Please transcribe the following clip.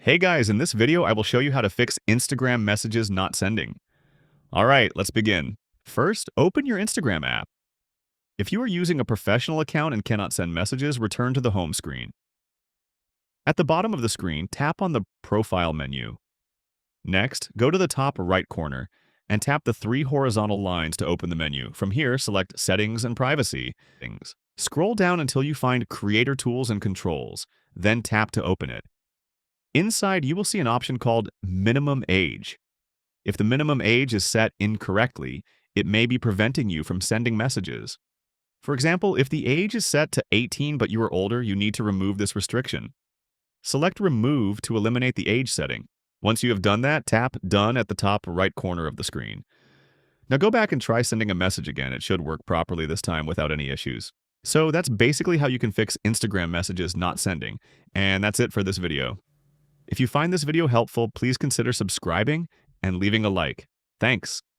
Hey guys, in this video I will show you how to fix Instagram messages not sending. Alright, let's begin. First, open your Instagram app. If you are using a professional account and cannot send messages, return to the home screen. At the bottom of the screen, tap on the Profile menu. Next, go to the top right corner and tap the three horizontal lines to open the menu. From here, select Settings and Privacy. Scroll down until you find Creator Tools and Controls, then tap to open it. Inside, you will see an option called Minimum Age. If the minimum age is set incorrectly, it may be preventing you from sending messages. For example, if the age is set to 18 but you are older, you need to remove this restriction. Select Remove to eliminate the age setting. Once you have done that, tap Done at the top right corner of the screen. Now go back and try sending a message again. It should work properly this time without any issues. So that's basically how you can fix Instagram messages not sending. And that's it for this video. If you find this video helpful, please consider subscribing and leaving a like. Thanks.